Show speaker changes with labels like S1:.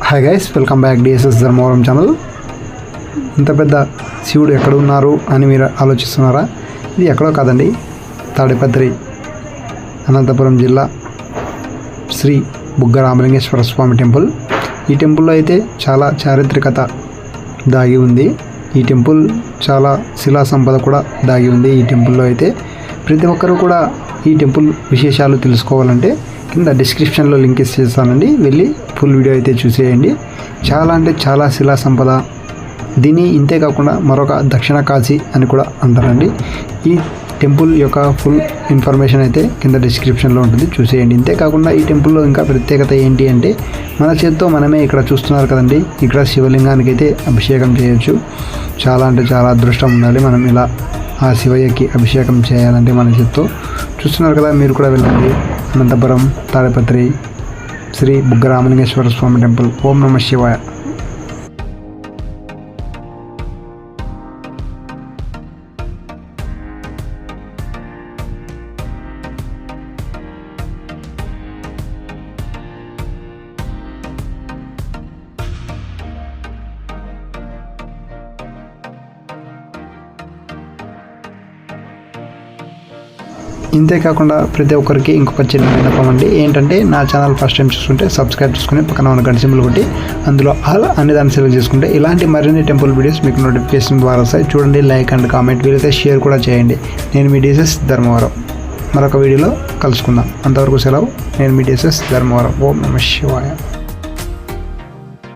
S1: Hi guys, welcome back DSS Dharmavaram channel. ఇంత పెద్ద శివుడు ఎక్కడ ఉన్నారు అని మీరు ఆలోచిస్తున్నారా? ఇది ఎక్కడో కాదండి, తాడిపత్రి అనంతపురం జిల్లా శ్రీ బుగ్గ రామలింగేశ్వర స్వామి టెంపుల్. ఈ టెంపుల్లో అయితే చాలా చారిత్రకత దాగి ఉంది. ఈ టెంపుల్ చాలా శిలా సంపద కూడా దాగి ఉంది. ఈ టెంపుల్లో అయితే ప్రతి ఒక్కరూ కూడా ఈ టెంపుల్ విశేషాలు తెలుసుకోవాలంటే కింద డిస్క్రిప్షన్లో లింక్ ఇస్తానండి, వెళ్ళి ఫుల్ వీడియో అయితే చూసేయండి. చాలా అంటే చాలా శిలా సంపద. దీని ఇంతే కాకుండా మరొక దక్షిణ కాశీ అని కూడా అంటారండి. ఈ టెంపుల్ యొక్క ఫుల్ ఇన్ఫర్మేషన్ అయితే కింద డిస్క్రిప్షన్లో ఉంటుంది, చూసేయండి. ఇంతే కాకుండా ఈ టెంపుల్లో ఇంకా ప్రత్యేకత ఏంటి అంటే మన చేతితో మనమే ఇక్కడ చూస్తున్నారు కదండి, ఇక్కడ శివలింగానికి అయితే అభిషేకం చేయొచ్చు. చాలా అంటే చాలా అదృష్టం ఉండాలి మనం ఇలా ఆ శివయ్యకి అభిషేకం చేయాలంటే మన చేతితో. చూస్తున్నారు కదా, మీరు కూడా వెళ్ళండి. అనంతపురం తాడిపత్రి శ్రీ బుగ్గ రామలింగేశ్వర స్వామి టెంపుల్. ఓం నమః శివాయ. ఇంతే కాకుండా ప్రతి ఒక్కరికి ఇంకొక చిన్న విన్నపం అండి. ఏంటంటే నా ఛానల్ ఫస్ట్ టైం చూసుకుంటే సబ్స్క్రైబ్ చేసుకుని పక్కన ఉన్న గంట సింబల్ కొట్టి అందులో ఆల్ అనే దాన్ని సెలెక్ట్ చేసుకుంటే ఇలాంటి మరిన్ని టెంపుల్ వీడియోస్ మీకు నోటిఫికేషన్ ద్వారా వస్తాయి. చూడండి, లైక్ అండ్ కామెంట్, వీలైతే షేర్ కూడా చేయండి. నేను మీ డిఎస్ఎస్ ధర్మవరం. మరొక వీడియోలో కలుసుకుందాం. అంతవరకు సెలవు. నేను మీ డిఎస్ఎస్ ధర్మవరం. ఓం నమః శివాయ.